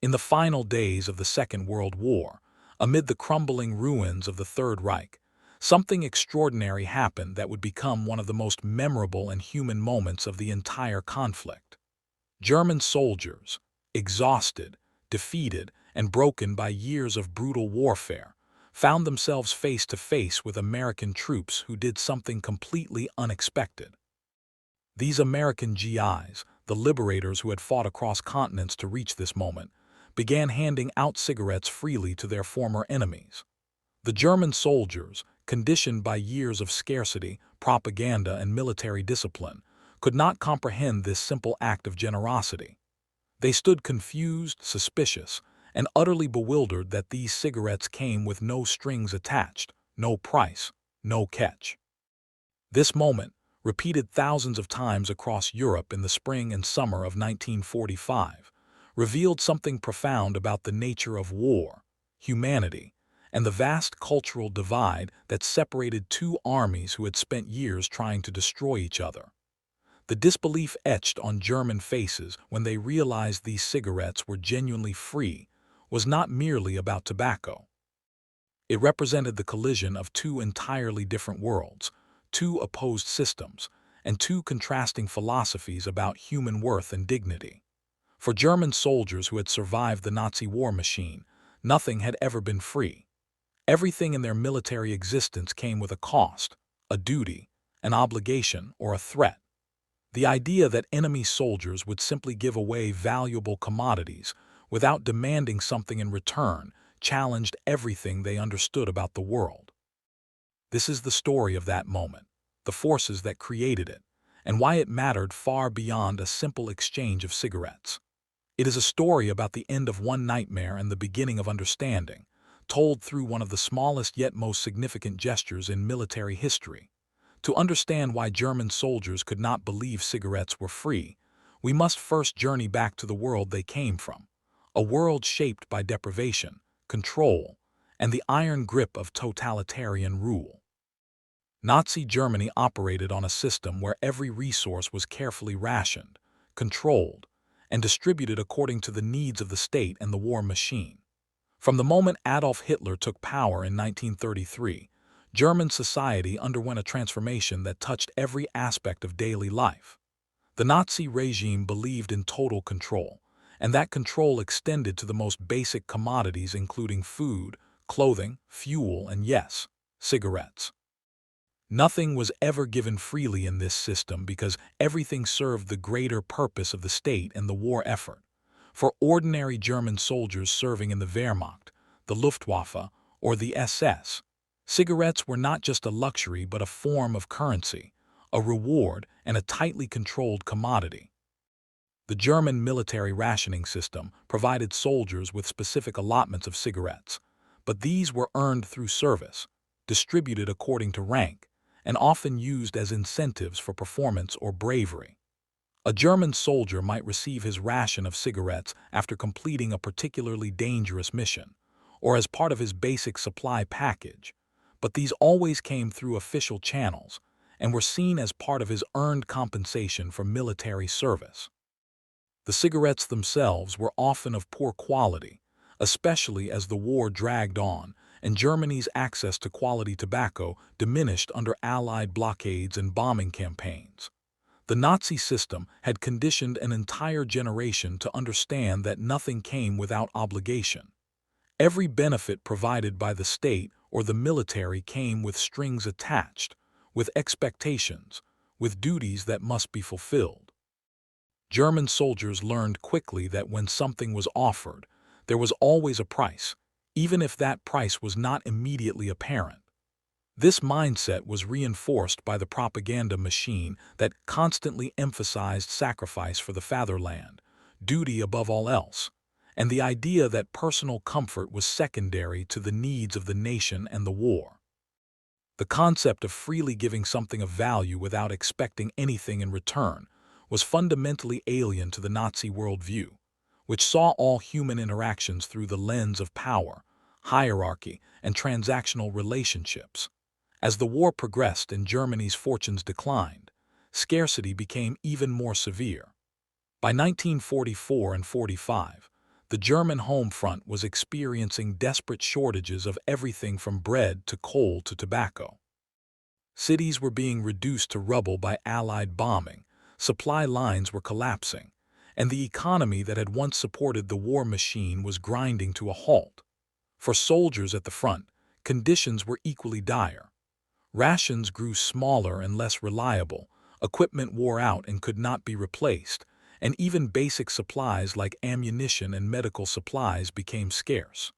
In the final days of the Second World War, amid the crumbling ruins of the Third Reich, something extraordinary happened that would become one of the most memorable and human moments of the entire conflict. German soldiers, exhausted, defeated, and broken by years of brutal warfare, found themselves face to face with American troops who did something completely unexpected. These American GIs, the liberators who had fought across continents to reach this moment, began handing out cigarettes freely to their former enemies. The German soldiers, conditioned by years of scarcity, propaganda, and military discipline, could not comprehend this simple act of generosity. They stood confused, suspicious, and utterly bewildered that these cigarettes came with no strings attached, no price, no catch. This moment, repeated thousands of times across Europe in the spring and summer of 1945, revealed something profound about the nature of war, humanity, and the vast cultural divide that separated two armies who had spent years trying to destroy each other. The disbelief etched on German faces when they realized these cigarettes were genuinely free was not merely about tobacco. It represented the collision of two entirely different worlds, two opposed systems, and two contrasting philosophies about human worth and dignity. For German soldiers who had survived the Nazi war machine, nothing had ever been free. Everything in their military existence came with a cost, a duty, an obligation, or a threat. The idea that enemy soldiers would simply give away valuable commodities without demanding something in return challenged everything they understood about the world. This is the story of that moment, the forces that created it, and why it mattered far beyond a simple exchange of cigarettes. It is a story about the end of one nightmare and the beginning of understanding, told through one of the smallest yet most significant gestures in military history. To understand why German soldiers could not believe cigarettes were free, we must first journey back to the world they came from, a world shaped by deprivation, control, and the iron grip of totalitarian rule. Nazi Germany operated on a system where every resource was carefully rationed, controlled, and distributed according to the needs of the state and the war machine. From the moment Adolf Hitler took power in 1933, German society underwent a transformation that touched every aspect of daily life. The Nazi regime believed in total control, and that control extended to the most basic commodities including food, clothing, fuel, and yes, cigarettes. Nothing was ever given freely in this system because everything served the greater purpose of the state and the war effort. For ordinary German soldiers serving in the Wehrmacht, the Luftwaffe, or the SS, cigarettes were not just a luxury but a form of currency, a reward, and a tightly controlled commodity. The German military rationing system provided soldiers with specific allotments of cigarettes, but these were earned through service, distributed according to rank, and often used as incentives for performance or bravery. A German soldier might receive his ration of cigarettes after completing a particularly dangerous mission, or as part of his basic supply package, but these always came through official channels and were seen as part of his earned compensation for military service. The cigarettes themselves were often of poor quality, especially as the war dragged on and Germany's access to quality tobacco diminished under Allied blockades and bombing campaigns. The Nazi system had conditioned an entire generation to understand that nothing came without obligation. Every benefit provided by the state or the military came with strings attached, with expectations, with duties that must be fulfilled. German soldiers learned quickly that when something was offered, there was always a price, even if that price was not immediately apparent. This mindset was reinforced by the propaganda machine that constantly emphasized sacrifice for the fatherland, duty above all else, and the idea that personal comfort was secondary to the needs of the nation and the war. The concept of freely giving something of value without expecting anything in return was fundamentally alien to the Nazi worldview, which saw all human interactions through the lens of power, hierarchy, and transactional relationships. As the war progressed and Germany's fortunes declined, scarcity became even more severe. By 1944 and 45, The German home front was experiencing desperate shortages of everything from bread to coal to tobacco. Cities were being reduced to rubble by Allied bombing, supply lines were collapsing, and the economy that had once supported the war machine was grinding to a halt. For soldiers at the front, conditions were equally dire. Rations grew smaller and less reliable, equipment wore out and could not be replaced, and even basic supplies like ammunition and medical supplies became scarce.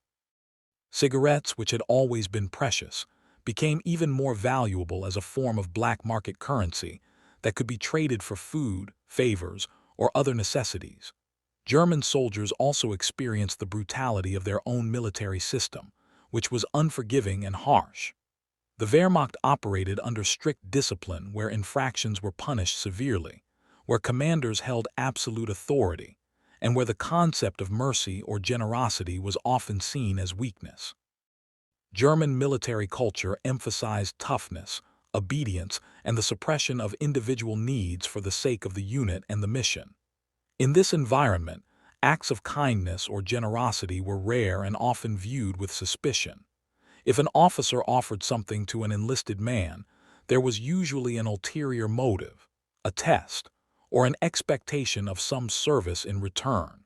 Cigarettes, which had always been precious, became even more valuable as a form of black market currency that could be traded for food, favors, or other necessities. German soldiers also experienced the brutality of their own military system, which was unforgiving and harsh. The Wehrmacht operated under strict discipline where infractions were punished severely, where commanders held absolute authority, and where the concept of mercy or generosity was often seen as weakness. German military culture emphasized toughness, obedience, and the suppression of individual needs for the sake of the unit and the mission. In this environment, acts of kindness or generosity were rare and often viewed with suspicion. If an officer offered something to an enlisted man, there was usually an ulterior motive, a test, or an expectation of some service in return.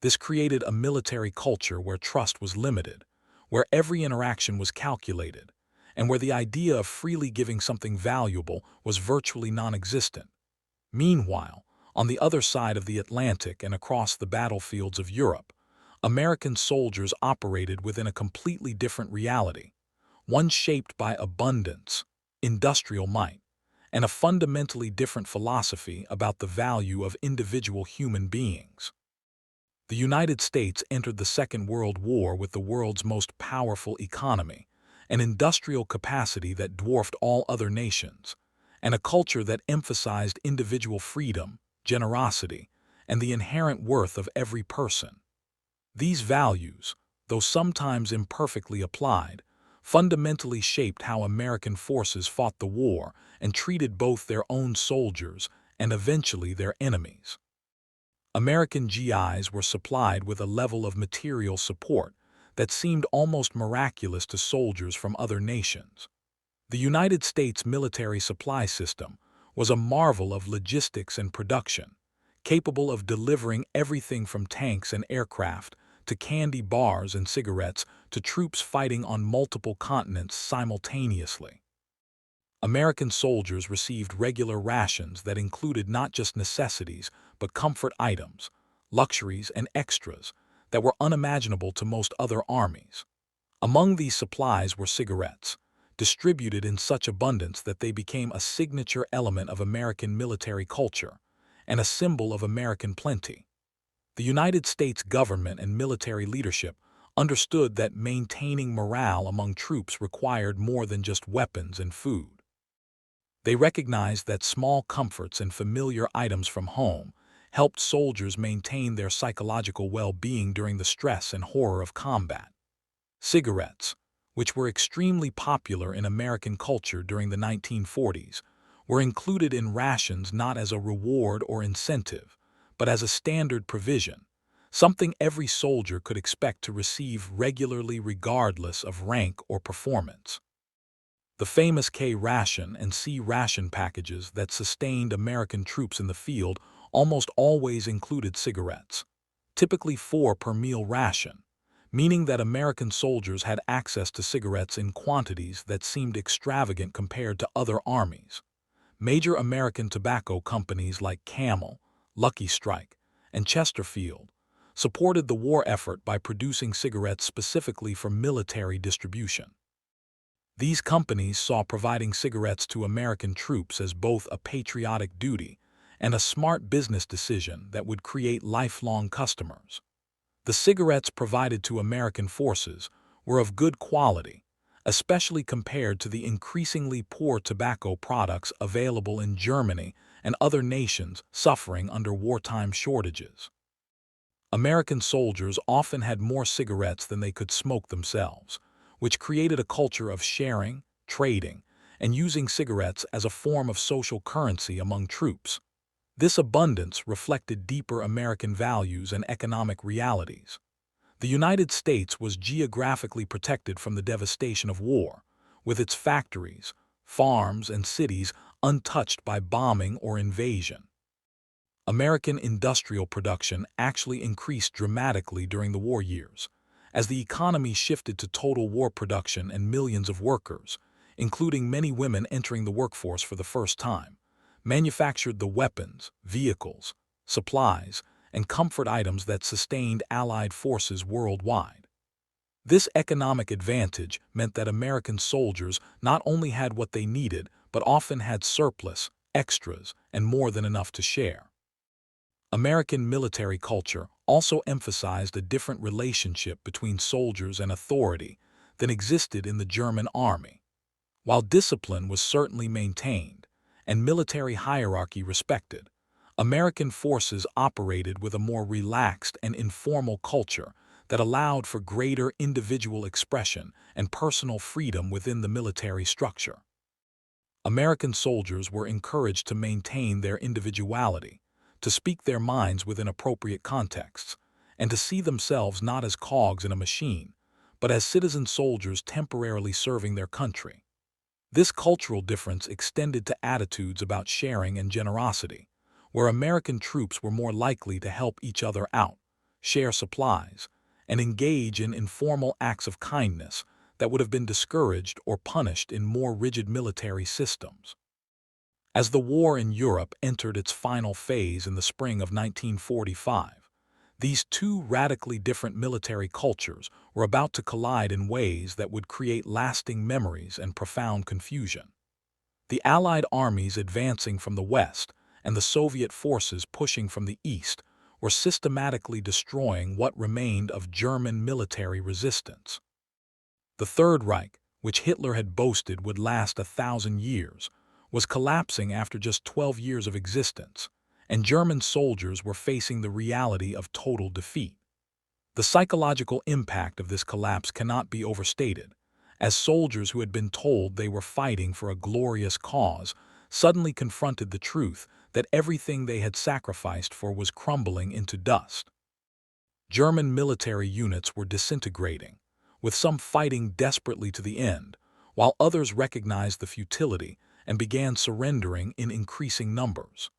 This created a military culture where trust was limited, where every interaction was calculated, and where the idea of freely giving something valuable was virtually non-existent. Meanwhile, on the other side of the Atlantic and across the battlefields of Europe, American soldiers operated within a completely different reality, one shaped by abundance, industrial might, and a fundamentally different philosophy about the value of individual human beings. The United States entered the Second World War with the world's most powerful economy, an industrial capacity that dwarfed all other nations, and a culture that emphasized individual freedom, generosity, and the inherent worth of every person. These values, though sometimes imperfectly applied, fundamentally shaped how American forces fought the war and treated both their own soldiers and eventually their enemies. American GIs were supplied with a level of material support that seemed almost miraculous to soldiers from other nations. The United States military supply system was a marvel of logistics and production, capable of delivering everything from tanks and aircraft to candy bars and cigarettes to troops fighting on multiple continents simultaneously. American soldiers received regular rations that included not just necessities, but comfort items, luxuries, and extras that were unimaginable to most other armies. Among these supplies were cigarettes, distributed in such abundance that they became a signature element of American military culture and a symbol of American plenty. The United States government and military leadership understood that maintaining morale among troops required more than just weapons and food. They recognized that small comforts and familiar items from home helped soldiers maintain their psychological well-being during the stress and horror of combat. Cigarettes, which were extremely popular in American culture during the 1940s, were included in rations not as a reward or incentive, but as a standard provision, something every soldier could expect to receive regularly regardless of rank or performance. The famous K ration and C ration packages that sustained American troops in the field almost always included cigarettes, typically 4 per meal ration, meaning that American soldiers had access to cigarettes in quantities that seemed extravagant compared to other armies. Major American tobacco companies like Camel, Lucky Strike, and Chesterfield supported the war effort by producing cigarettes specifically for military distribution. These companies saw providing cigarettes to American troops as both a patriotic duty and a smart business decision that would create lifelong customers. The cigarettes provided to American forces were of good quality, especially compared to the increasingly poor tobacco products available in Germany and other nations suffering under wartime shortages. American soldiers often had more cigarettes than they could smoke themselves, which created a culture of sharing, trading, and using cigarettes as a form of social currency among troops. This abundance reflected deeper American values and economic realities. The United States was geographically protected from the devastation of war, with its factories, farms, and cities untouched by bombing or invasion. American industrial production actually increased dramatically during the war years, as the economy shifted to total war production and millions of workers, including many women entering the workforce for the first time, manufactured the weapons, vehicles, supplies, and comfort items that sustained Allied forces worldwide. This economic advantage meant that American soldiers not only had what they needed, but often had surplus, extras, and more than enough to share. American military culture also emphasized a different relationship between soldiers and authority than existed in the German army. While discipline was certainly maintained and military hierarchy respected, American forces operated with a more relaxed and informal culture that allowed for greater individual expression and personal freedom within the military structure. American soldiers were encouraged to maintain their individuality, to speak their minds within appropriate contexts, and to see themselves not as cogs in a machine, but as citizen soldiers temporarily serving their country. This cultural difference extended to attitudes about sharing and generosity, where American troops were more likely to help each other out, share supplies, and engage in informal acts of kindness that would have been discouraged or punished in more rigid military systems. As the war in Europe entered its final phase in the spring of 1945, these two radically different military cultures were about to collide in ways that would create lasting memories and profound confusion. The Allied armies advancing from the west and the Soviet forces pushing from the east were systematically destroying what remained of German military resistance. The Third Reich, which Hitler had boasted would last 1,000 years, was collapsing after just 12 years of existence, and German soldiers were facing the reality of total defeat. The psychological impact of this collapse cannot be overstated, as soldiers who had been told they were fighting for a glorious cause suddenly confronted the truth that everything they had sacrificed for was crumbling into dust. German military units were disintegrating, with some fighting desperately to the end, while others recognized the futility and began surrendering in increasing numbers.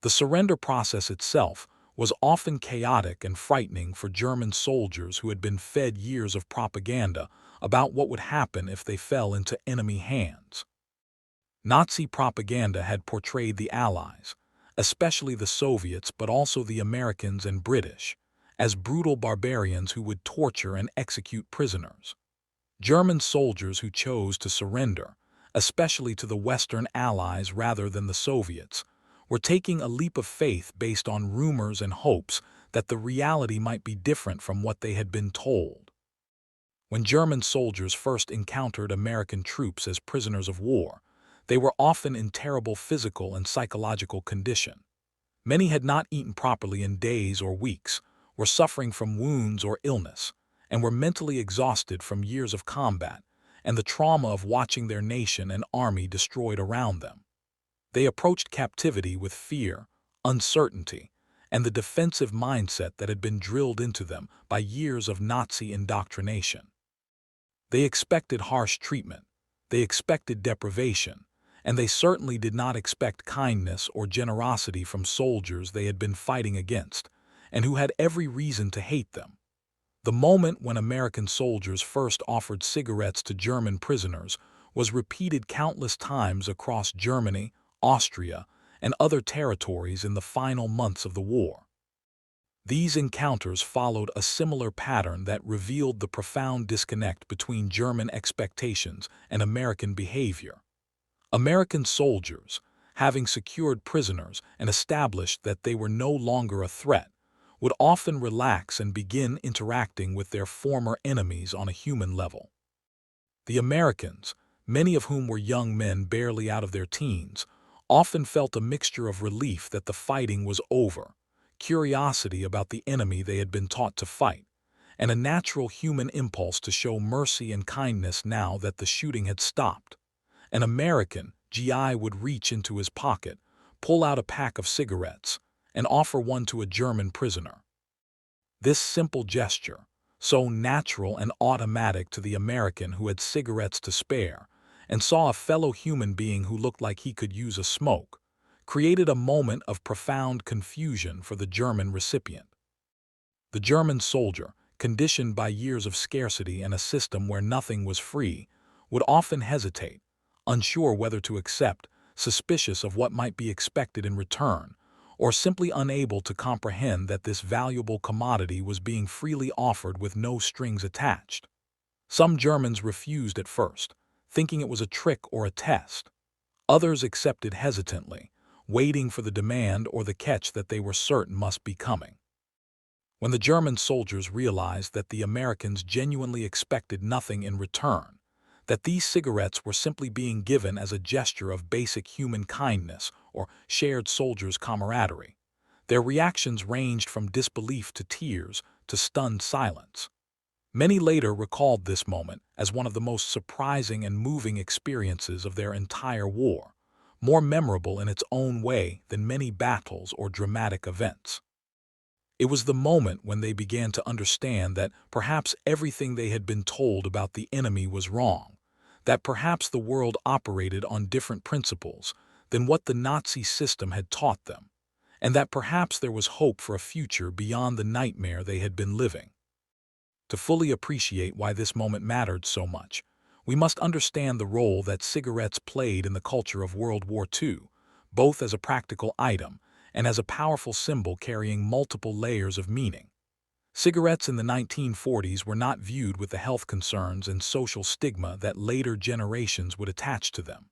The surrender process itself was often chaotic and frightening for German soldiers who had been fed years of propaganda about what would happen if they fell into enemy hands. Nazi propaganda had portrayed the Allies, especially the Soviets but also the Americans and British, as brutal barbarians who would torture and execute prisoners. German soldiers who chose to surrender, especially to the Western Allies rather than the Soviets, were taking a leap of faith based on rumors and hopes that the reality might be different from what they had been told. When German soldiers first encountered American troops as prisoners of war, they were often in terrible physical and psychological condition. Many had not eaten properly in days or weeks, were suffering from wounds or illness, and were mentally exhausted from years of combat and the trauma of watching their nation and army destroyed around them. They approached captivity with fear, uncertainty, and the defensive mindset that had been drilled into them by years of Nazi indoctrination. They expected harsh treatment, they expected deprivation, and they certainly did not expect kindness or generosity from soldiers they had been fighting against, and who had every reason to hate them. The moment when American soldiers first offered cigarettes to German prisoners was repeated countless times across Germany, Austria, and other territories in the final months of the war. These encounters followed a similar pattern that revealed the profound disconnect between German expectations and American behavior. American soldiers, having secured prisoners and established that they were no longer a threat, would often relax and begin interacting with their former enemies on a human level. The Americans, many of whom were young men barely out of their teens, often felt a mixture of relief that the fighting was over, curiosity about the enemy they had been taught to fight, and a natural human impulse to show mercy and kindness now that the shooting had stopped. An American GI would reach into his pocket, pull out a pack of cigarettes and offer one to a German prisoner. This simple gesture, so natural and automatic to the American who had cigarettes to spare and saw a fellow human being who looked like he could use a smoke, created a moment of profound confusion for the German recipient. The German soldier, conditioned by years of scarcity and a system where nothing was free, would often hesitate, unsure whether to accept, suspicious of what might be expected in return, or simply unable to comprehend that this valuable commodity was being freely offered with no strings attached. Some Germans refused at first, thinking it was a trick or a test. Others accepted hesitantly, waiting for the demand or the catch that they were certain must be coming. When the German soldiers realized that the Americans genuinely expected nothing in return, that these cigarettes were simply being given as a gesture of basic human kindness or shared soldiers' camaraderie, their reactions ranged from disbelief to tears to stunned silence. Many later recalled this moment as one of the most surprising and moving experiences of their entire war, more memorable in its own way than many battles or dramatic events. It was the moment when they began to understand that perhaps everything they had been told about the enemy was wrong, that perhaps the world operated on different principles than what the Nazi system had taught them, and that perhaps there was hope for a future beyond the nightmare they had been living. To fully appreciate why this moment mattered so much, we must understand the role that cigarettes played in the culture of World War II, both as a practical item and as a powerful symbol carrying multiple layers of meaning. Cigarettes in the 1940s were not viewed with the health concerns and social stigma that later generations would attach to them.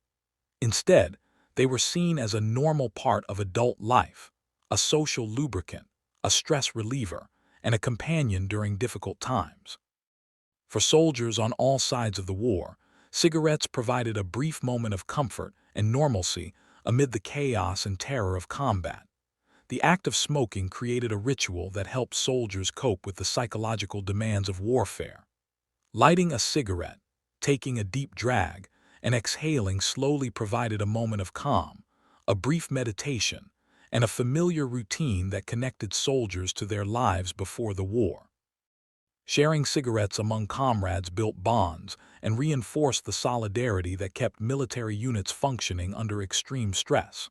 Instead, they were seen as a normal part of adult life, a social lubricant, a stress reliever, and a companion during difficult times. For soldiers on all sides of the war, cigarettes provided a brief moment of comfort and normalcy amid the chaos and terror of combat. The act of smoking created a ritual that helped soldiers cope with the psychological demands of warfare. Lighting a cigarette, taking a deep drag, and exhaling slowly provided a moment of calm, a brief meditation, and a familiar routine that connected soldiers to their lives before the war. Sharing cigarettes among comrades built bonds and reinforced the solidarity that kept military units functioning under extreme stress.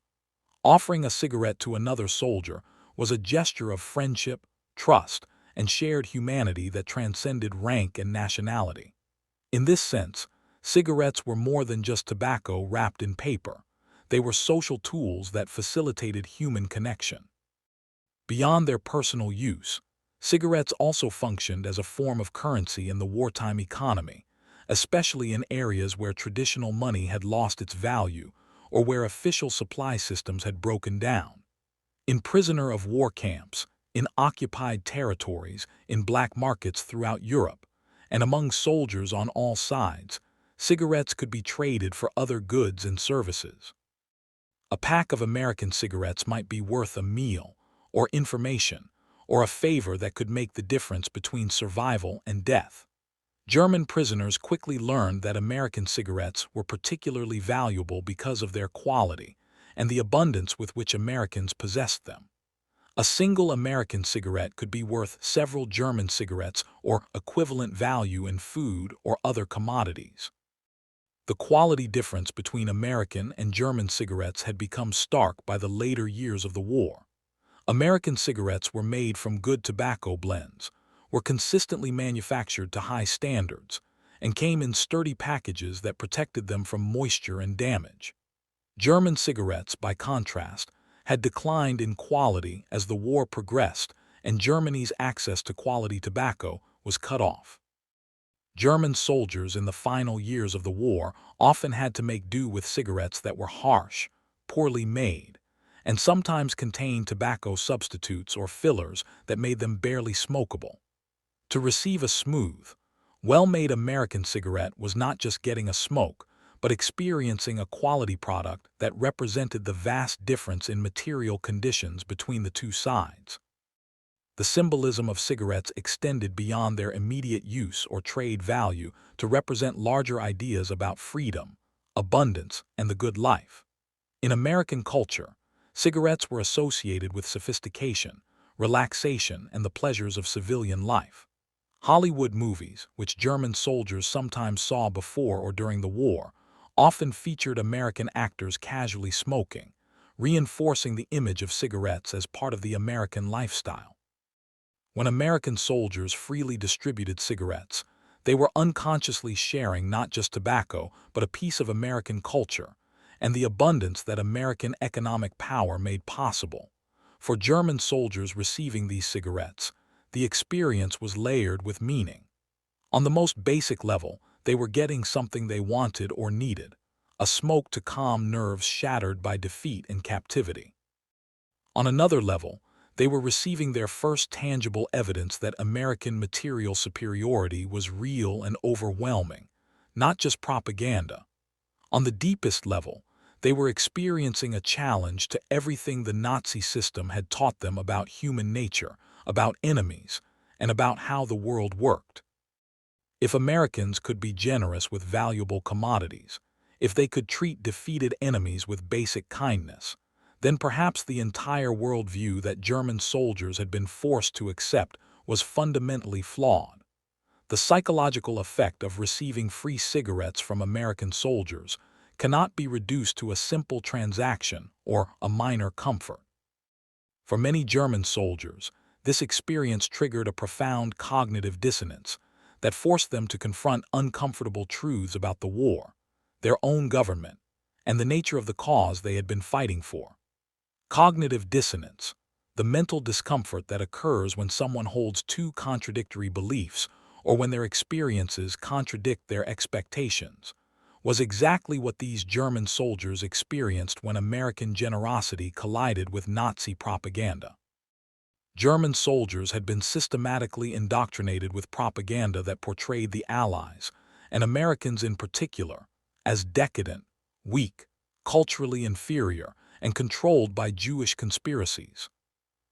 Offering a cigarette to another soldier was a gesture of friendship, trust, and shared humanity that transcended rank and nationality. In this sense, cigarettes were more than just tobacco wrapped in paper. They were social tools that facilitated human connection. Beyond their personal use, cigarettes also functioned as a form of currency in the wartime economy, especially in areas where traditional money had lost its value or where official supply systems had broken down. In prisoner of war camps, in occupied territories, in black markets throughout Europe, and among soldiers on all sides, cigarettes could be traded for other goods and services. A pack of American cigarettes might be worth a meal, or information, or a favor that could make the difference between survival and death. German prisoners quickly learned that American cigarettes were particularly valuable because of their quality and the abundance with which Americans possessed them. A single American cigarette could be worth several German cigarettes or equivalent value in food or other commodities. The quality difference between American and German cigarettes had become stark by the later years of the war. American cigarettes were made from good tobacco blends, were consistently manufactured to high standards, and came in sturdy packages that protected them from moisture and damage. German cigarettes, by contrast, had declined in quality as the war progressed and Germany's access to quality tobacco was cut off. German soldiers in the final years of the war often had to make do with cigarettes that were harsh, poorly made, and sometimes contained tobacco substitutes or fillers that made them barely smokable. To receive a smooth, well-made American cigarette was not just getting a smoke, but experiencing a quality product that represented the vast difference in material conditions between the two sides. The symbolism of cigarettes extended beyond their immediate use or trade value to represent larger ideas about freedom, abundance, and the good life. In American culture, Cigarettes were associated with sophistication, relaxation, and the pleasures of civilian life. Hollywood movies, which German soldiers sometimes saw before or during the war, often featured American actors casually smoking, reinforcing the image of cigarettes as part of the American lifestyle. When American soldiers freely distributed cigarettes, they were unconsciously sharing not just tobacco, but a piece of American culture, and the abundance that American economic power made possible. For German soldiers receiving these cigarettes, the experience was layered with meaning. On the most basic level, they were getting something they wanted or needed, a smoke to calm nerves shattered by defeat and captivity. On another level, they were receiving their first tangible evidence that American material superiority was real and overwhelming, not just propaganda. On the deepest level, they were experiencing a challenge to everything the Nazi system had taught them about human nature, about enemies, and about how the world worked. If Americans could be generous with valuable commodities, if they could treat defeated enemies with basic kindness, then perhaps the entire worldview that German soldiers had been forced to accept was fundamentally flawed. The psychological effect of receiving free cigarettes from American soldiers cannot be reduced to a simple transaction or a minor comfort. For many German soldiers, this experience triggered a profound cognitive dissonance that forced them to confront uncomfortable truths about the war, their own government, and the nature of the cause they had been fighting for. Cognitive dissonance, the mental discomfort that occurs when someone holds two contradictory beliefs or when their experiences contradict their expectations, was exactly what these German soldiers experienced when American generosity collided with Nazi propaganda. German soldiers had been systematically indoctrinated with propaganda that portrayed the Allies, and Americans in particular, as decadent, weak, culturally inferior, and controlled by Jewish conspiracies.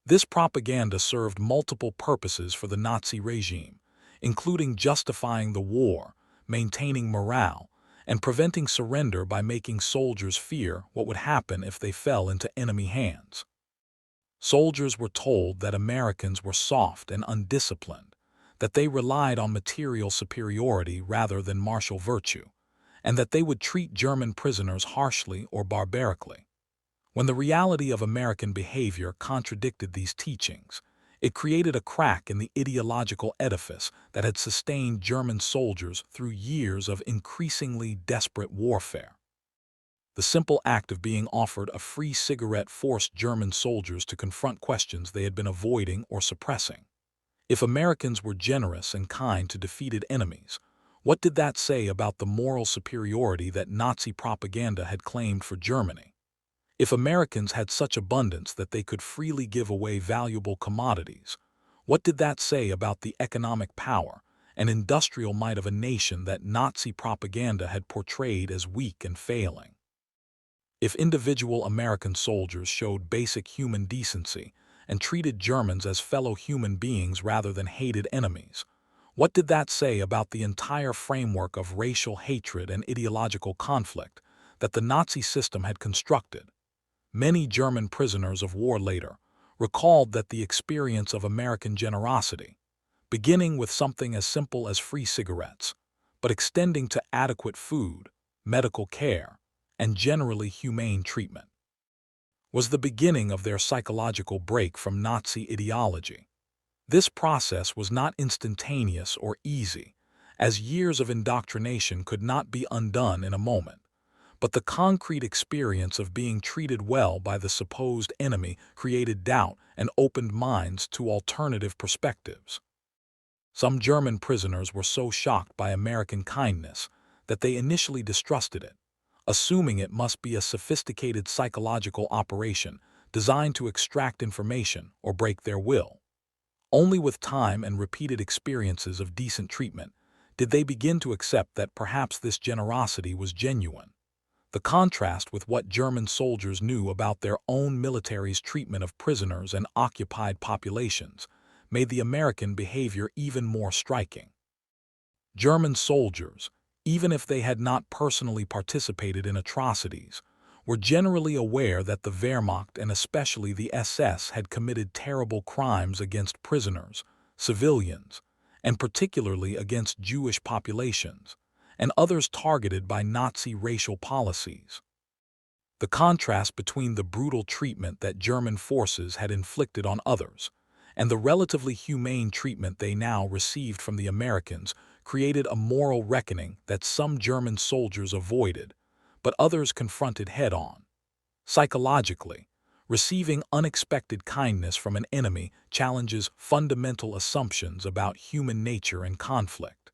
This propaganda served multiple purposes for the Nazi regime, including justifying the war, maintaining morale, and preventing surrender by making soldiers fear what would happen if they fell into enemy hands. Soldiers were told that Americans were soft and undisciplined, that they relied on material superiority rather than martial virtue, and that they would treat German prisoners harshly or barbarically. When the reality of American behavior contradicted these teachings, it created a crack in the ideological edifice that had sustained German soldiers through years of increasingly desperate warfare. The simple act of being offered a free cigarette forced German soldiers to confront questions they had been avoiding or suppressing. If Americans were generous and kind to defeated enemies, what did that say about the moral superiority that Nazi propaganda had claimed for Germany? If Americans had such abundance that they could freely give away valuable commodities, what did that say about the economic power and industrial might of a nation that Nazi propaganda had portrayed as weak and failing? If individual American soldiers showed basic human decency and treated Germans as fellow human beings rather than hated enemies, what did that say about the entire framework of racial hatred and ideological conflict that the Nazi system had constructed? Many German prisoners of war later recalled that the experience of American generosity, beginning with something as simple as free cigarettes, but extending to adequate food, medical care, and generally humane treatment, was the beginning of their psychological break from Nazi ideology. This process was not instantaneous or easy, as years of indoctrination could not be undone in a moment, but the concrete experience of being treated well by the supposed enemy created doubt and opened minds to alternative perspectives. Some German prisoners were so shocked by American kindness that they initially distrusted it, assuming it must be a sophisticated psychological operation designed to extract information or break their will. Only with time and repeated experiences of decent treatment did they begin to accept that perhaps this generosity was genuine. The contrast with what German soldiers knew about their own military's treatment of prisoners and occupied populations made the American behavior even more striking. German soldiers, even if they had not personally participated in atrocities, were generally aware that the Wehrmacht and especially the SS had committed terrible crimes against prisoners, civilians, and particularly against Jewish populations, and others targeted by Nazi racial policies. The contrast between the brutal treatment that German forces had inflicted on others and the relatively humane treatment they now received from the Americans created a moral reckoning that some German soldiers avoided, but others confronted head-on. Psychologically, receiving unexpected kindness from an enemy challenges fundamental assumptions about human nature and conflict.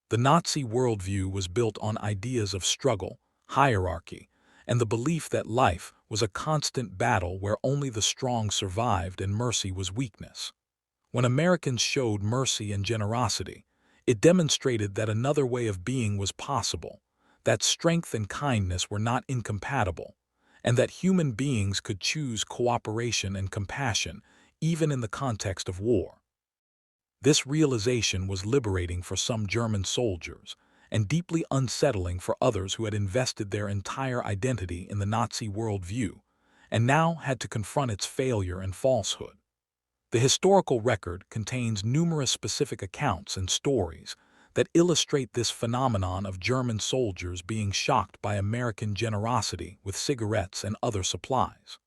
The Nazi worldview was built on ideas of struggle, hierarchy, and the belief that life was a constant battle where only the strong survived and mercy was weakness. When Americans showed mercy and generosity, it demonstrated that another way of being was possible, that strength and kindness were not incompatible, and that human beings could choose cooperation and compassion even in the context of war. This realization was liberating for some German soldiers and deeply unsettling for others who had invested their entire identity in the Nazi worldview and now had to confront its failure and falsehood. The historical record contains numerous specific accounts and stories that illustrate this phenomenon of German soldiers being shocked by American generosity with cigarettes and other supplies.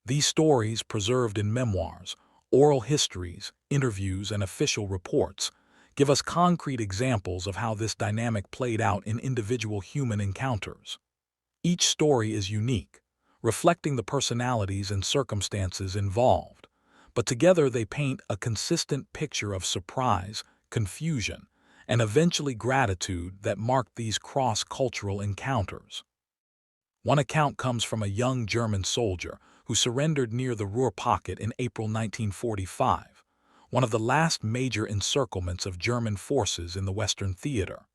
These stories, preserved in memoirs, oral histories, interviews, and official reports, give us concrete examples of how this dynamic played out in individual human encounters. Each story is unique, reflecting the personalities and circumstances involved, but together they paint a consistent picture of surprise, confusion, and eventually gratitude that marked these cross-cultural encounters. One account comes from a young German soldier who surrendered near the Ruhr Pocket in April 1945, one of the last major encirclements of German forces in the Western Theater.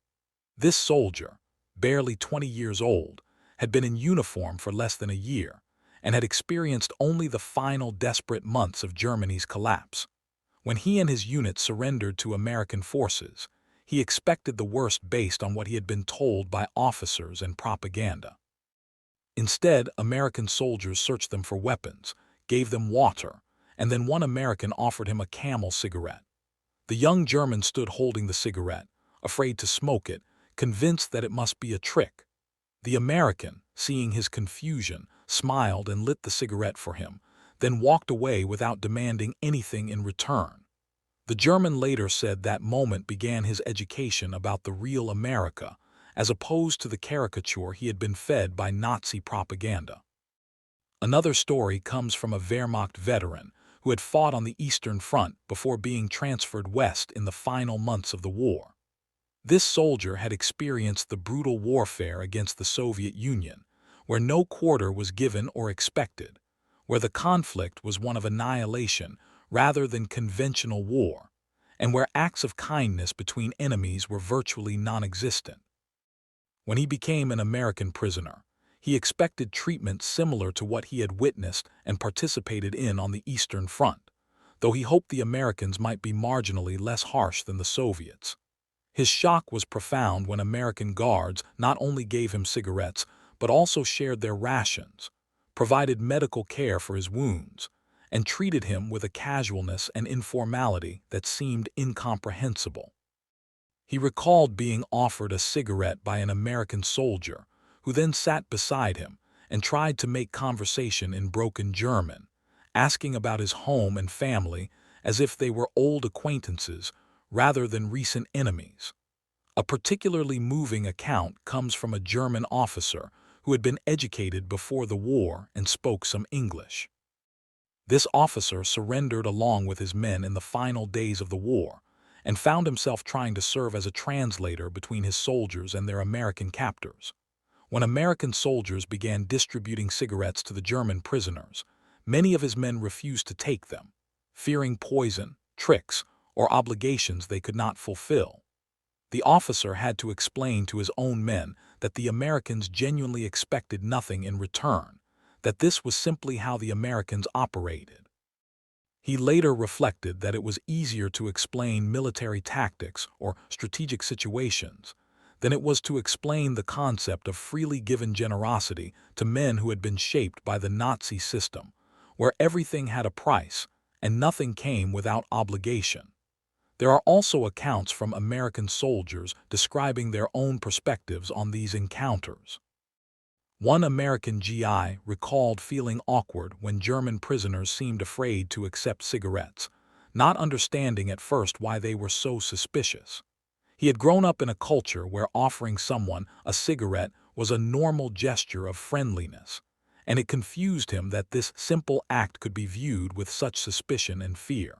This soldier, barely 20 years old, had been in uniform for less than a year and had experienced only the final desperate months of Germany's collapse. When he and his unit surrendered to American forces, he expected the worst based on what he had been told by officers and propaganda. Instead, American soldiers searched them for weapons, gave them water, and then one American offered him a Camel cigarette. The young German stood holding the cigarette, afraid to smoke it, convinced that it must be a trick. The American, seeing his confusion, smiled and lit the cigarette for him, then walked away without demanding anything in return. The German later said that moment began his education about the real America, as opposed to the caricature he had been fed by Nazi propaganda. Another story comes from a Wehrmacht veteran who had fought on the Eastern Front before being transferred west in the final months of the war. This soldier had experienced the brutal warfare against the Soviet Union, where no quarter was given or expected, where the conflict was one of annihilation rather than conventional war, and where acts of kindness between enemies were virtually non-existent. When he became an American prisoner, he expected treatment similar to what he had witnessed and participated in on the Eastern Front, though he hoped the Americans might be marginally less harsh than the Soviets. His shock was profound when American guards not only gave him cigarettes, but also shared their rations, provided medical care for his wounds, and treated him with a casualness and informality that seemed incomprehensible. He recalled being offered a cigarette by an American soldier, who then sat beside him and tried to make conversation in broken German, asking about his home and family as if they were old acquaintances rather than recent enemies. A particularly moving account comes from a German officer who had been educated before the war and spoke some English. This officer surrendered along with his men in the final days of the war and found himself trying to serve as a translator between his soldiers and their American captors. When American soldiers began distributing cigarettes to the German prisoners, many of his men refused to take them, fearing poison, tricks, or obligations they could not fulfill. The officer had to explain to his own men that the Americans genuinely expected nothing in return, that this was simply how the Americans operated. He later reflected that it was easier to explain military tactics or strategic situations than it was to explain the concept of freely given generosity to men who had been shaped by the Nazi system, where everything had a price and nothing came without obligation. There are also accounts from American soldiers describing their own perspectives on these encounters. One American GI recalled feeling awkward when German prisoners seemed afraid to accept cigarettes, not understanding at first why they were so suspicious. He had grown up in a culture where offering someone a cigarette was a normal gesture of friendliness, and it confused him that this simple act could be viewed with such suspicion and fear.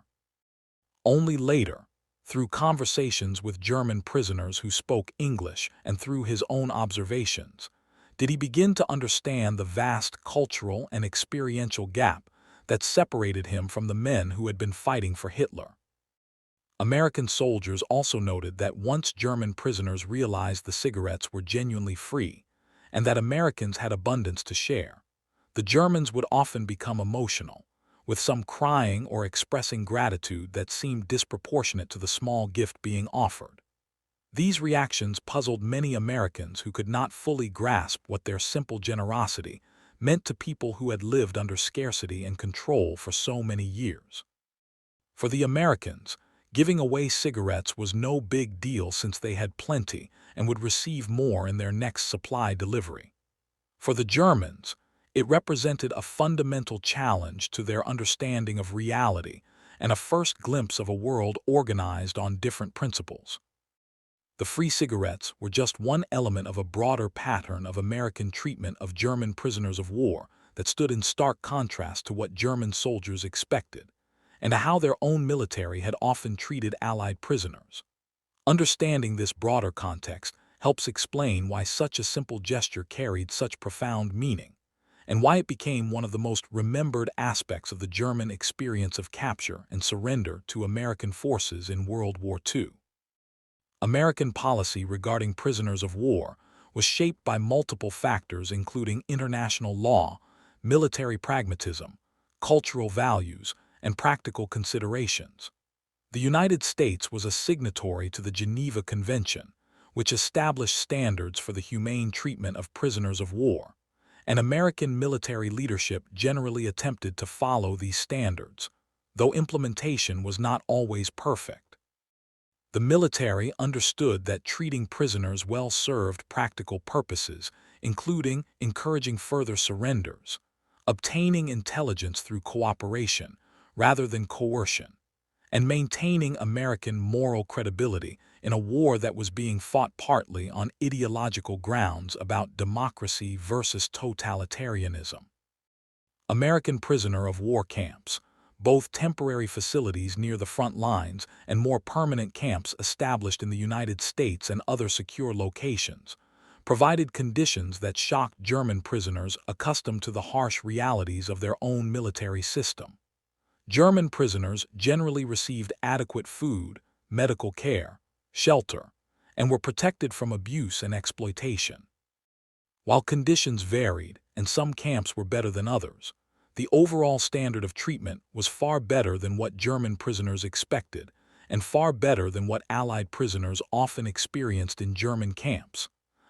Only later, through conversations with German prisoners who spoke English and through his own observations, did he begin to understand the vast cultural and experiential gap that separated him from the men who had been fighting for Hitler. American soldiers also noted that once German prisoners realized the cigarettes were genuinely free and that Americans had abundance to share, the Germans would often become emotional, with some crying or expressing gratitude that seemed disproportionate to the small gift being offered. These reactions puzzled many Americans who could not fully grasp what their simple generosity meant to people who had lived under scarcity and control for so many years. For the Americans, giving away cigarettes was no big deal since they had plenty and would receive more in their next supply delivery. For the Germans, it represented a fundamental challenge to their understanding of reality and a first glimpse of a world organized on different principles. The free cigarettes were just one element of a broader pattern of American treatment of German prisoners of war that stood in stark contrast to what German soldiers expected, and to how their own military had often treated Allied prisoners. Understanding this broader context helps explain why such a simple gesture carried such profound meaning, and why it became one of the most remembered aspects of the German experience of capture and surrender to American forces in World War II. American policy regarding prisoners of war was shaped by multiple factors including international law, military pragmatism, cultural values, and practical considerations. The United States was a signatory to the Geneva Convention, which established standards for the humane treatment of prisoners of war, and American military leadership generally attempted to follow these standards, though implementation was not always perfect. The military understood that treating prisoners well served practical purposes, including encouraging further surrenders, obtaining intelligence through cooperation rather than coercion, and maintaining American moral credibility in a war that was being fought partly on ideological grounds about democracy versus totalitarianism. American prisoner of war camps, both temporary facilities near the front lines and more permanent camps established in the United States and other secure locations, provided conditions that shocked German prisoners accustomed to the harsh realities of their own military system. German prisoners generally received adequate food, medical care, shelter, and were protected from abuse and exploitation. While conditions varied and some camps were better than others, the overall standard of treatment was far better than what German prisoners expected and far better than what Allied prisoners often experienced in German camps,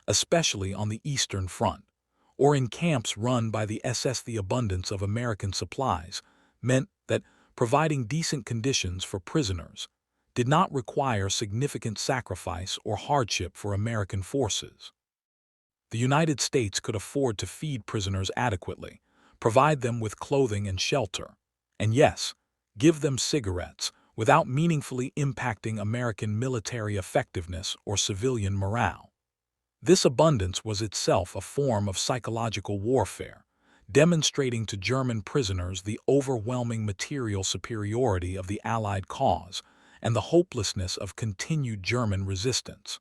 especially on the Eastern Front, or in camps run by the SS. The abundance of American supplies meant that providing decent conditions for prisoners did not require significant sacrifice or hardship for American forces. The United States could afford to feed prisoners adequately, provide them with clothing and shelter, and yes, give them cigarettes without meaningfully impacting American military effectiveness or civilian morale. This abundance was itself a form of psychological warfare, demonstrating to German prisoners the overwhelming material superiority of the Allied cause and the hopelessness of continued German resistance.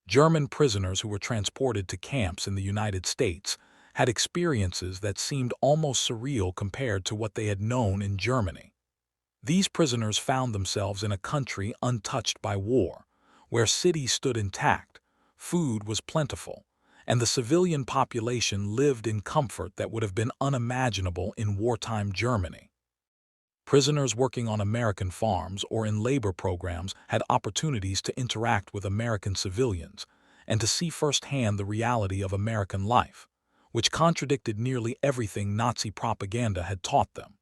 German prisoners who were transported to camps in the United States had experiences that seemed almost surreal compared to what they had known in Germany. These prisoners found themselves in a country untouched by war, where cities stood intact, food was plentiful, and the civilian population lived in comfort that would have been unimaginable in wartime Germany. Prisoners working on American farms or in labor programs had opportunities to interact with American civilians, and to see firsthand the reality of American life, which contradicted nearly everything Nazi propaganda had taught them.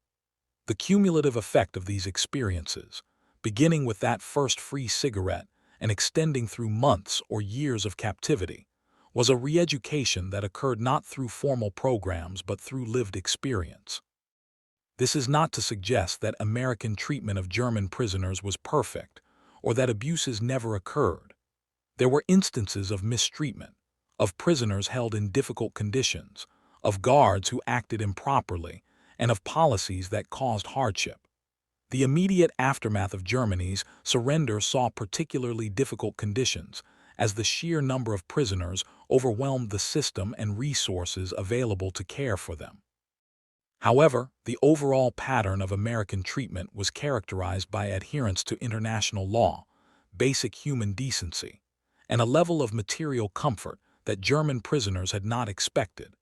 The cumulative effect of these experiences, beginning with that first free cigarette and extending through months or years of captivity, was a re-education that occurred not through formal programs but through lived experience. This is not to suggest that American treatment of German prisoners was perfect or that abuses never occurred. There were instances of mistreatment, of prisoners held in difficult conditions, of guards who acted improperly, and of policies that caused hardship. The immediate aftermath of Germany's surrender saw particularly difficult conditions, as the sheer number of prisoners overwhelmed the system and resources available to care for them. However, the overall pattern of American treatment was characterized by adherence to international law, basic human decency, and a level of material comfort that German prisoners had not expected,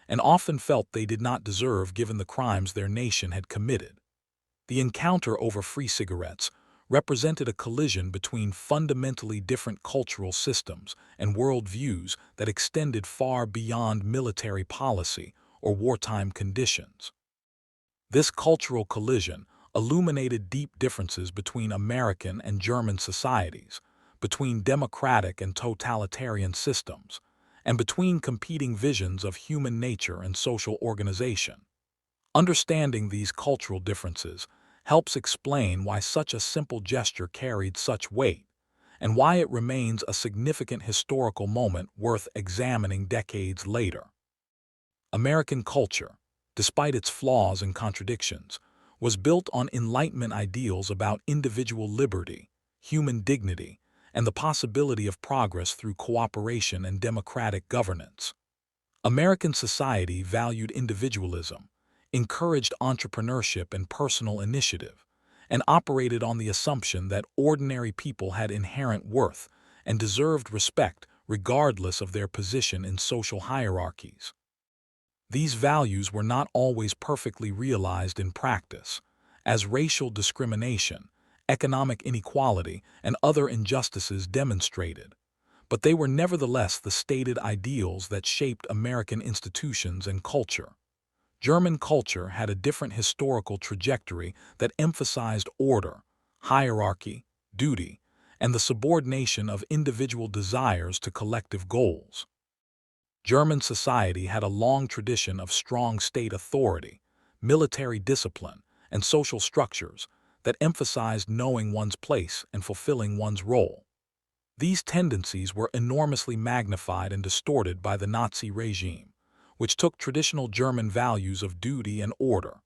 and often felt they did not deserve given the crimes their nation had committed. The encounter over free cigarettes represented a collision between fundamentally different cultural systems and worldviews that extended far beyond military policy or wartime conditions. This cultural collision illuminated deep differences between American and German societies, between democratic and totalitarian systems, and between competing visions of human nature and social organization. Understanding these cultural differences helps explain why such a simple gesture carried such weight, and why it remains a significant historical moment worth examining decades later. American culture, despite its flaws and contradictions, was built on Enlightenment ideals about individual liberty, human dignity, and the possibility of progress through cooperation and democratic governance. American society valued individualism, encouraged entrepreneurship and personal initiative, and operated on the assumption that ordinary people had inherent worth and deserved respect regardless of their position in social hierarchies. These values were not always perfectly realized in practice, as racial discrimination, economic inequality, and other injustices demonstrated, but they were nevertheless the stated ideals that shaped American institutions and culture. German culture had a different historical trajectory that emphasized order, hierarchy, duty, and the subordination of individual desires to collective goals. German society had a long tradition of strong state authority, military discipline, and social structures that emphasized knowing one's place and fulfilling one's role. These tendencies were enormously magnified and distorted by the Nazi regime, which took traditional German values of duty and order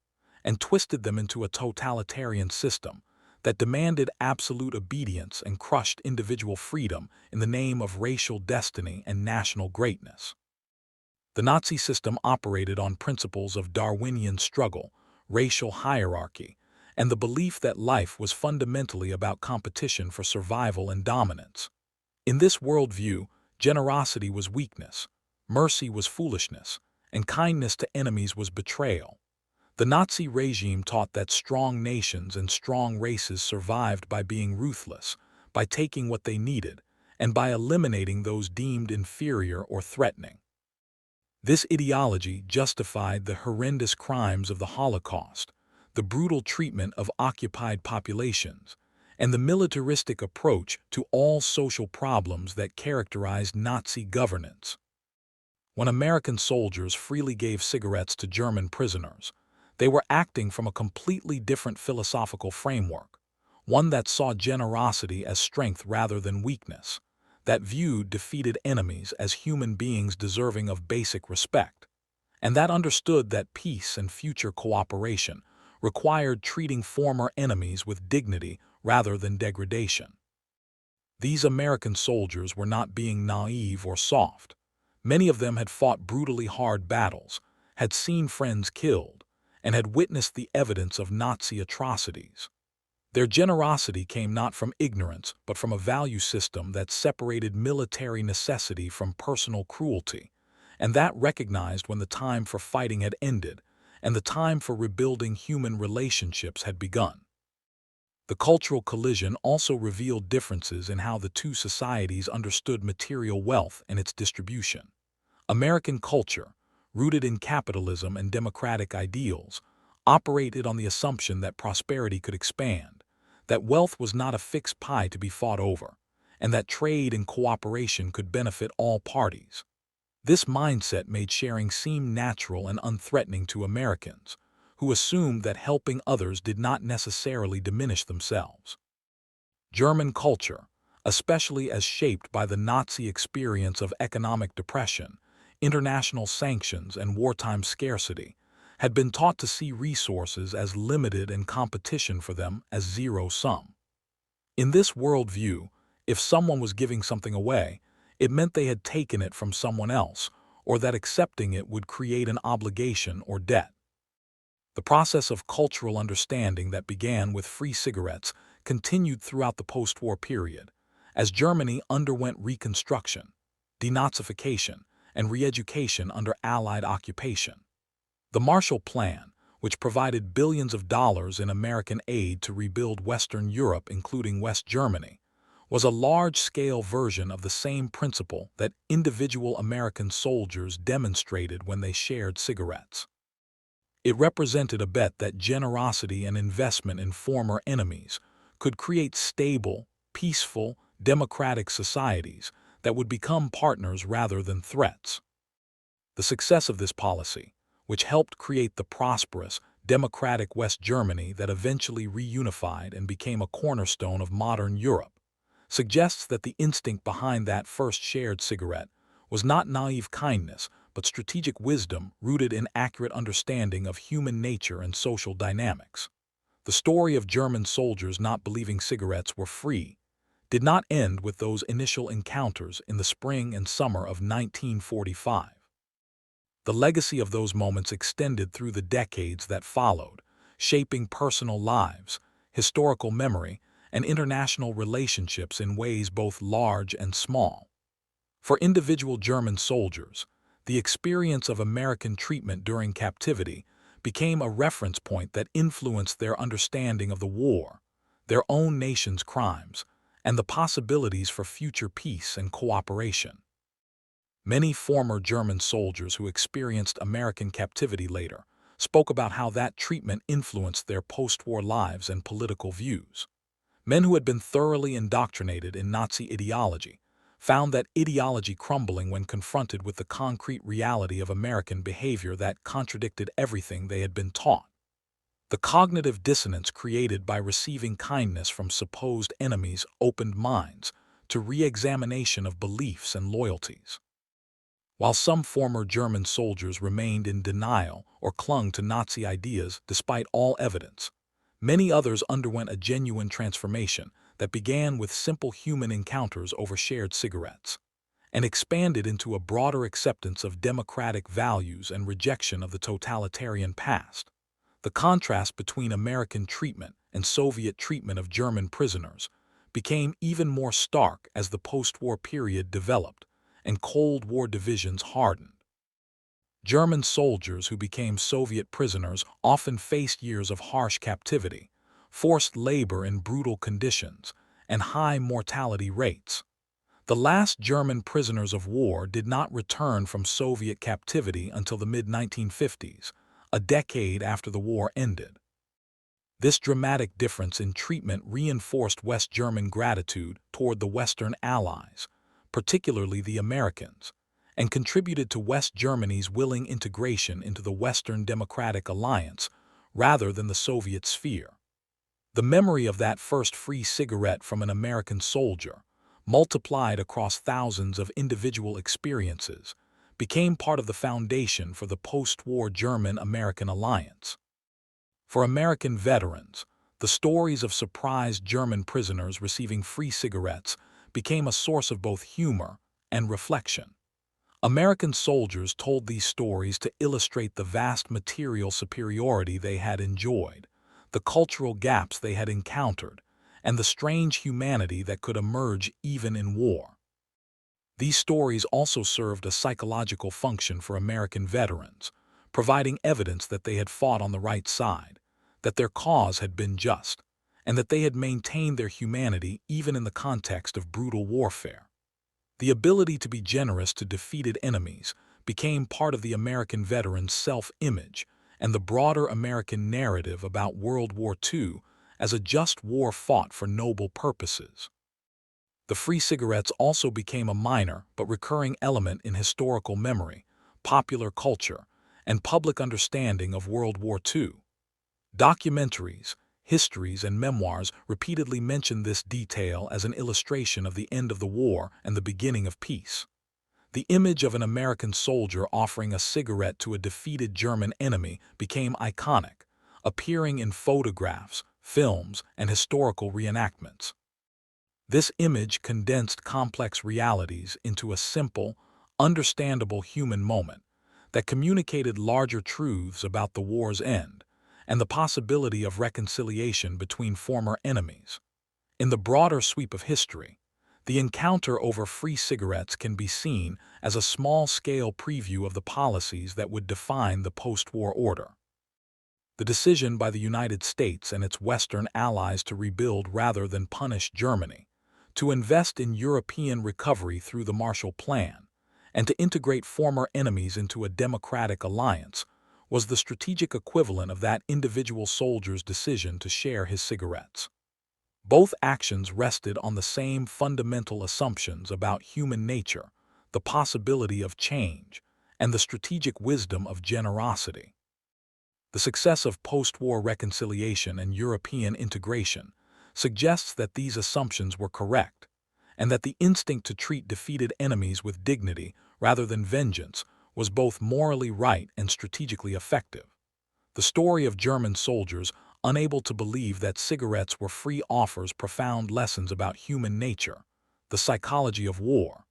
and twisted them into a totalitarian system that demanded absolute obedience and crushed individual freedom in the name of racial destiny and national greatness. The Nazi system operated on principles of Darwinian struggle, racial hierarchy, and the belief that life was fundamentally about competition for survival and dominance. In this worldview, generosity was weakness, mercy was foolishness, and kindness to enemies was betrayal. The Nazi regime taught that strong nations and strong races survived by being ruthless, by taking what they needed, and by eliminating those deemed inferior or threatening. This ideology justified the horrendous crimes of the Holocaust, the brutal treatment of occupied populations, and the militaristic approach to all social problems that characterized Nazi governance. When American soldiers freely gave cigarettes to German prisoners, they were acting from a completely different philosophical framework, one that saw generosity as strength rather than weakness, that viewed defeated enemies as human beings deserving of basic respect, and that understood that peace and future cooperation required treating former enemies with dignity rather than degradation. These American soldiers were not being naive or soft. Many of them had fought brutally hard battles, had seen friends killed, and had witnessed the evidence of Nazi atrocities. Their generosity came not from ignorance, but from a value system that separated military necessity from personal cruelty, and that recognized when the time for fighting had ended and the time for rebuilding human relationships had begun. The cultural collision also revealed differences in how the two societies understood material wealth and its distribution. American culture, rooted in capitalism and democratic ideals, operated on the assumption that prosperity could expand, that wealth was not a fixed pie to be fought over, and that trade and cooperation could benefit all parties. This mindset made sharing seem natural and unthreatening to Americans, who assumed that helping others did not necessarily diminish themselves. German culture, especially as shaped by the Nazi experience of economic depression, international sanctions, and wartime scarcity, had been taught to see resources as limited and competition for them as zero-sum. In this worldview, if someone was giving something away, it meant they had taken it from someone else, or that accepting it would create an obligation or debt. The process of cultural understanding that began with free cigarettes continued throughout the post-war period, as Germany underwent reconstruction, denazification, and re-education under Allied occupation. The Marshall Plan, which provided billions of dollars in American aid to rebuild Western Europe, including West Germany, was a large-scale version of the same principle that individual American soldiers demonstrated when they shared cigarettes. It represented a bet that generosity and investment in former enemies could create stable, peaceful, democratic societies that would become partners rather than threats. The success of this policy, which helped create the prosperous, democratic West Germany that eventually reunified and became a cornerstone of modern Europe, suggests that the instinct behind that first shared cigarette was not naive kindness, but strategic wisdom rooted in accurate understanding of human nature and social dynamics. The story of German soldiers not believing cigarettes were free did not end with those initial encounters in the spring and summer of 1945. The legacy of those moments extended through the decades that followed, shaping personal lives, historical memory, and international relationships in ways both large and small. For individual German soldiers, the experience of American treatment during captivity became a reference point that influenced their understanding of the war, their own nation's crimes, and the possibilities for future peace and cooperation. Many former German soldiers who experienced American captivity later spoke about how that treatment influenced their post-war lives and political views. Men who had been thoroughly indoctrinated in Nazi ideology found that ideology crumbling when confronted with the concrete reality of American behavior that contradicted everything they had been taught. The cognitive dissonance created by receiving kindness from supposed enemies opened minds to re-examination of beliefs and loyalties. While some former German soldiers remained in denial or clung to Nazi ideas despite all evidence, many others underwent a genuine transformation that began with simple human encounters over shared cigarettes and expanded into a broader acceptance of democratic values and rejection of the totalitarian past. The contrast between American treatment and Soviet treatment of German prisoners became even more stark as the post-war period developed and Cold War divisions hardened. German soldiers who became Soviet prisoners often faced years of harsh captivity, forced labor in brutal conditions, and high mortality rates. The last German prisoners of war did not return from Soviet captivity until the mid-1950s, a decade after the war ended. This dramatic difference in treatment reinforced West German gratitude toward the Western Allies, particularly the Americans, and contributed to West Germany's willing integration into the Western Democratic Alliance rather than the Soviet sphere. The memory of that first free cigarette from an American soldier, multiplied across thousands of individual experiences, became part of the foundation for the post-war German-American alliance. For American veterans, the stories of surprised German prisoners receiving free cigarettes became a source of both humor and reflection. American soldiers told these stories to illustrate the vast material superiority they had enjoyed, the cultural gaps they had encountered, and the strange humanity that could emerge even in war. These stories also served a psychological function for American veterans, providing evidence that they had fought on the right side, that their cause had been just, and that they had maintained their humanity even in the context of brutal warfare. The ability to be generous to defeated enemies became part of the American veteran's self-image and the broader American narrative about World War II as a just war fought for noble purposes. The free cigarettes also became a minor but recurring element in historical memory, popular culture, and public understanding of World War II. Documentaries, histories, and memoirs repeatedly mention this detail as an illustration of the end of the war and the beginning of peace. The image of an American soldier offering a cigarette to a defeated German enemy became iconic, appearing in photographs, films, and historical reenactments. This image condensed complex realities into a simple, understandable human moment that communicated larger truths about the war's end and the possibility of reconciliation between former enemies. In the broader sweep of history, the encounter over free cigarettes can be seen as a small-scale preview of the policies that would define the post-war order. The decision by the United States and its Western allies to rebuild rather than punish Germany, to invest in European recovery through the Marshall Plan, and to integrate former enemies into a democratic alliance, was the strategic equivalent of that individual soldier's decision to share his cigarettes. Both actions rested on the same fundamental assumptions about human nature, the possibility of change, and the strategic wisdom of generosity. The success of post-war reconciliation and European integration suggests that these assumptions were correct, and that the instinct to treat defeated enemies with dignity rather than vengeance was both morally right and strategically effective. The story of German soldiers unable to believe that cigarettes were free offers profound lessons about human nature, the psychology of war,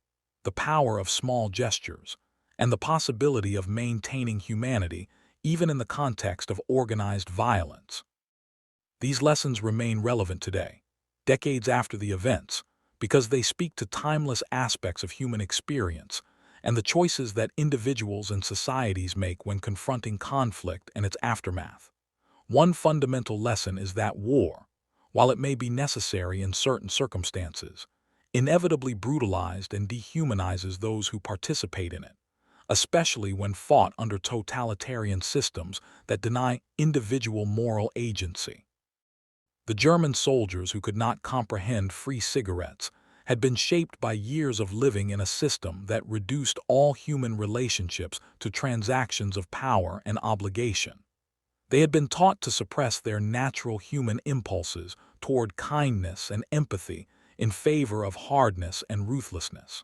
the power of small gestures, and the possibility of maintaining humanity even in the context of organized violence. These lessons remain relevant today, decades after the events, because they speak to timeless aspects of human experience and the choices that individuals and societies make when confronting conflict and its aftermath. One fundamental lesson is that war, while it may be necessary in certain circumstances, inevitably brutalized and dehumanizes those who participate in it, especially when fought under totalitarian systems that deny individual moral agency. The German soldiers who could not comprehend free cigarettes had been shaped by years of living in a system that reduced all human relationships to transactions of power and obligation. They had been taught to suppress their natural human impulses toward kindness and empathy in favor of hardness and ruthlessness.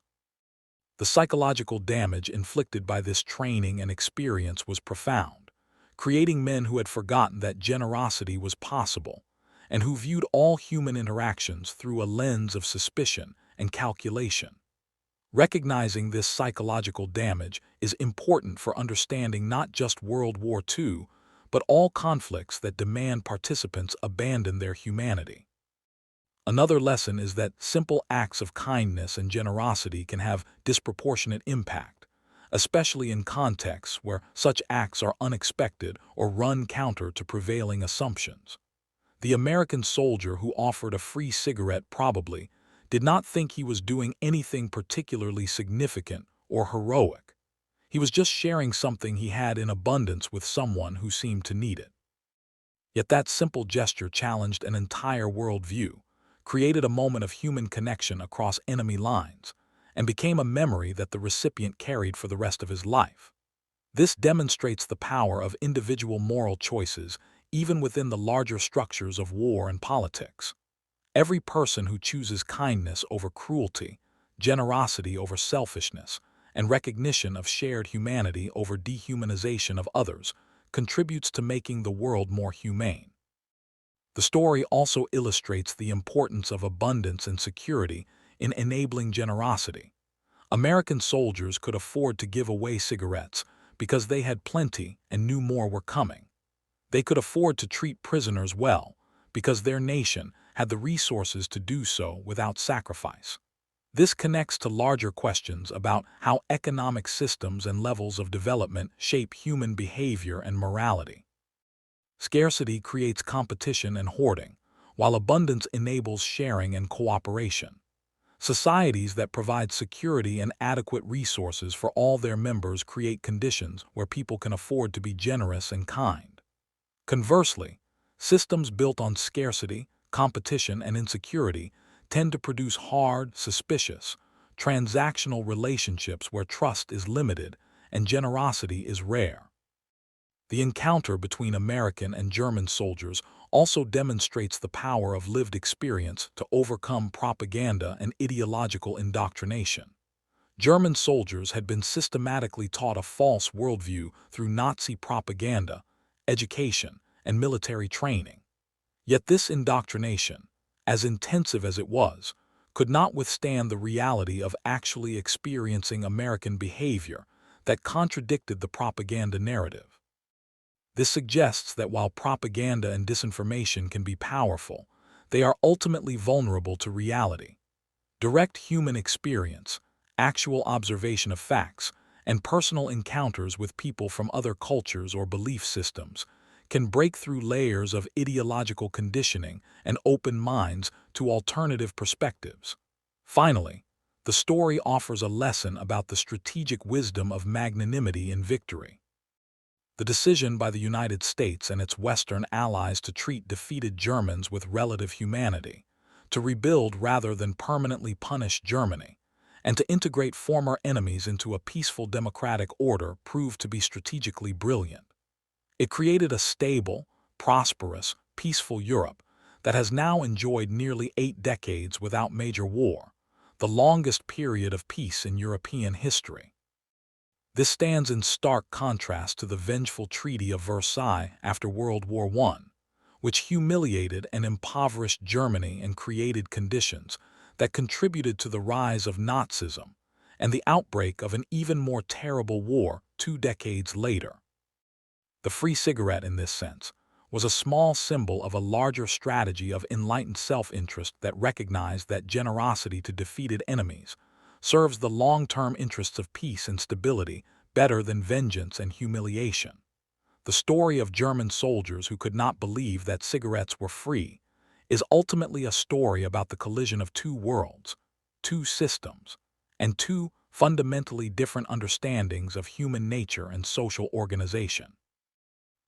The psychological damage inflicted by this training and experience was profound, creating men who had forgotten that generosity was possible and who viewed all human interactions through a lens of suspicion and calculation. Recognizing this psychological damage is important for understanding not just World War II, but all conflicts that demand participants abandon their humanity. Another lesson is that simple acts of kindness and generosity can have disproportionate impact, especially in contexts where such acts are unexpected or run counter to prevailing assumptions. The American soldier who offered a free cigarette probably did not think he was doing anything particularly significant or heroic. He was just sharing something he had in abundance with someone who seemed to need it. Yet that simple gesture challenged an entire worldview, created a moment of human connection across enemy lines, and became a memory that the recipient carried for the rest of his life. This demonstrates the power of individual moral choices even within the larger structures of war and politics. Every person who chooses kindness over cruelty, generosity over selfishness, and recognition of shared humanity over dehumanization of others contributes to making the world more humane. The story also illustrates the importance of abundance and security in enabling generosity. American soldiers could afford to give away cigarettes because they had plenty and knew more were coming. They could afford to treat prisoners well because their nation had the resources to do so without sacrifice. This connects to larger questions about how economic systems and levels of development shape human behavior and morality. Scarcity creates competition and hoarding, while abundance enables sharing and cooperation. Societies that provide security and adequate resources for all their members create conditions where people can afford to be generous and kind. Conversely, systems built on scarcity, competition, and insecurity tend to produce hard, suspicious, transactional relationships where trust is limited and generosity is rare. The encounter between American and German soldiers also demonstrates the power of lived experience to overcome propaganda and ideological indoctrination. German soldiers had been systematically taught a false worldview through Nazi propaganda, education, and military training. Yet this indoctrination, as intensive as it was, could not withstand the reality of actually experiencing American behavior that contradicted the propaganda narrative. This suggests that while propaganda and disinformation can be powerful, they are ultimately vulnerable to reality. Direct human experience, actual observation of facts, and personal encounters with people from other cultures or belief systems can break through layers of ideological conditioning and open minds to alternative perspectives. Finally, the story offers a lesson about the strategic wisdom of magnanimity in victory. The decision by the United States and its Western allies to treat defeated Germans with relative humanity, to rebuild rather than permanently punish Germany, and to integrate former enemies into a peaceful democratic order proved to be strategically brilliant. It created a stable, prosperous, peaceful Europe that has now enjoyed nearly 8 decades without major war, the longest period of peace in European history. This stands in stark contrast to the vengeful Treaty of Versailles after World War I, which humiliated and impoverished Germany and created conditions that contributed to the rise of Nazism and the outbreak of an even more terrible war 2 decades later. The free cigarette, in this sense, was a small symbol of a larger strategy of enlightened self-interest that recognized that generosity to defeated enemies serves the long-term interests of peace and stability better than vengeance and humiliation. The story of German soldiers who could not believe that cigarettes were free is ultimately a story about the collision of 2 worlds, 2 systems, and 2 fundamentally different understandings of human nature and social organization.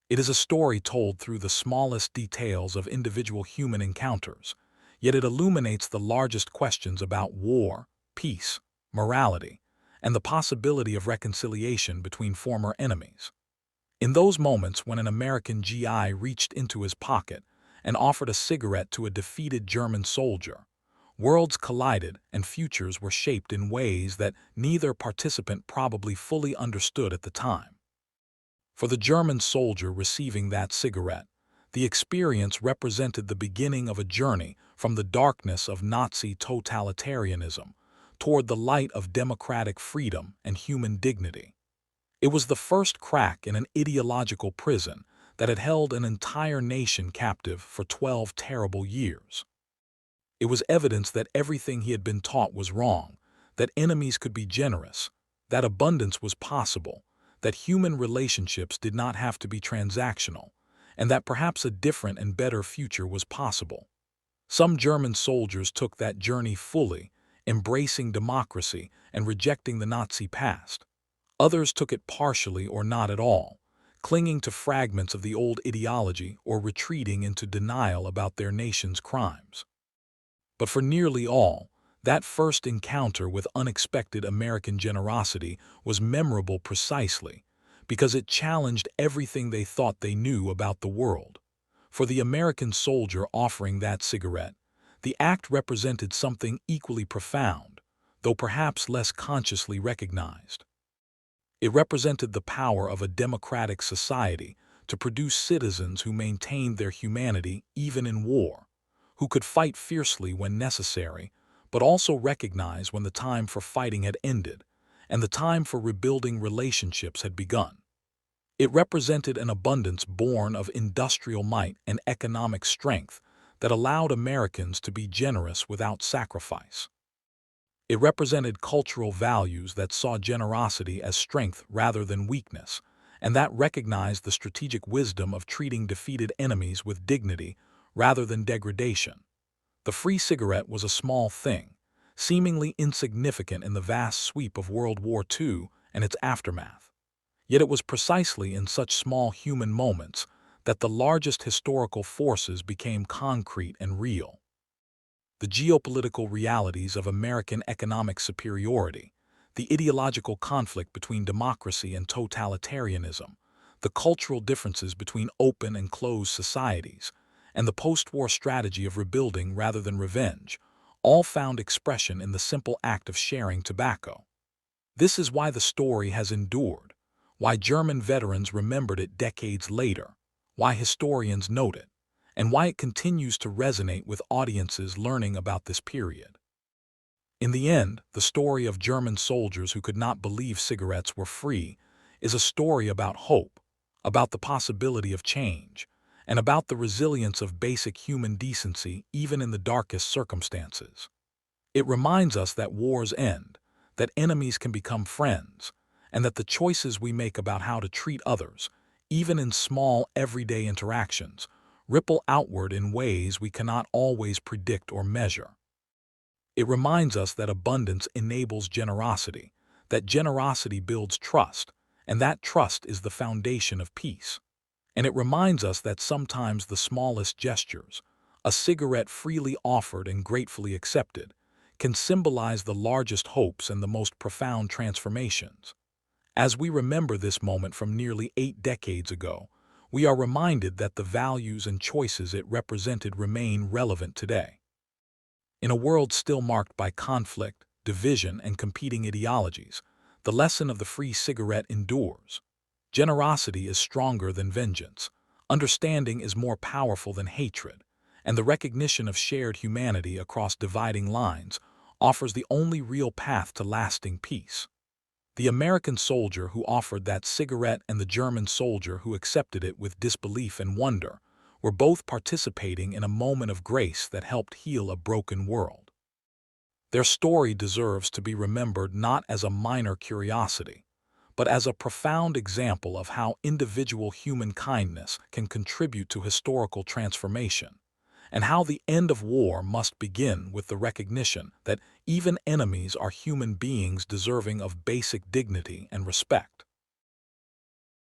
It is a story told through the smallest details of individual human encounters, yet it illuminates the largest questions about war, peace, morality, and the possibility of reconciliation between former enemies. In those moments when an American GI reached into his pocket and offered a cigarette to a defeated German soldier, worlds collided and futures were shaped in ways that neither participant probably fully understood at the time. For the German soldier receiving that cigarette, the experience represented the beginning of a journey from the darkness of Nazi totalitarianism toward the light of democratic freedom and human dignity. It was the first crack in an ideological prison that had held an entire nation captive for 12 terrible years. It was evidence that everything he had been taught was wrong, that enemies could be generous, that abundance was possible, that human relationships did not have to be transactional, and that perhaps a different and better future was possible. Some German soldiers took that journey fully, embracing democracy and rejecting the Nazi past. Others took it partially or not at all, clinging to fragments of the old ideology or retreating into denial about their nation's crimes. But for nearly all, that first encounter with unexpected American generosity was memorable precisely because it challenged everything they thought they knew about the world. For the American soldier offering that cigarette, the act represented something equally profound, though perhaps less consciously recognized. It represented the power of a democratic society to produce citizens who maintained their humanity even in war, who could fight fiercely when necessary, but also recognize when the time for fighting had ended and the time for rebuilding relationships had begun. It represented an abundance born of industrial might and economic strength that allowed Americans to be generous without sacrifice. It represented cultural values that saw generosity as strength rather than weakness, and that recognized the strategic wisdom of treating defeated enemies with dignity rather than degradation. The free cigarette was a small thing, seemingly insignificant in the vast sweep of World War II and its aftermath. Yet it was precisely in such small human moments that the largest historical forces became concrete and real. The geopolitical realities of American economic superiority, the ideological conflict between democracy and totalitarianism, the cultural differences between open and closed societies, and the post-war strategy of rebuilding rather than revenge, all found expression in the simple act of sharing tobacco. This is why the story has endured, why German veterans remembered it decades later, why historians note it, and why it continues to resonate with audiences learning about this period. In the end, the story of German soldiers who could not believe cigarettes were free is a story about hope, about the possibility of change, and about the resilience of basic human decency even in the darkest circumstances. It reminds us that wars end, that enemies can become friends, and that the choices we make about how to treat others, even in small everyday interactions, ripple outward in ways we cannot always predict or measure. It reminds us that abundance enables generosity, that generosity builds trust, and that trust is the foundation of peace. And it reminds us that sometimes the smallest gestures, a cigarette freely offered and gratefully accepted, can symbolize the largest hopes and the most profound transformations. As we remember this moment from nearly 8 decades ago, we are reminded that the values and choices it represented remain relevant today. In a world still marked by conflict, division, and competing ideologies, the lesson of the free cigarette endures. Generosity is stronger than vengeance, understanding is more powerful than hatred, and the recognition of shared humanity across dividing lines offers the only real path to lasting peace. The American soldier who offered that cigarette and the German soldier who accepted it with disbelief and wonder were both participating in a moment of grace that helped heal a broken world. Their story deserves to be remembered not as a minor curiosity, but as a profound example of how individual human kindness can contribute to historical transformation, and how the end of war must begin with the recognition that even enemies are human beings deserving of basic dignity and respect.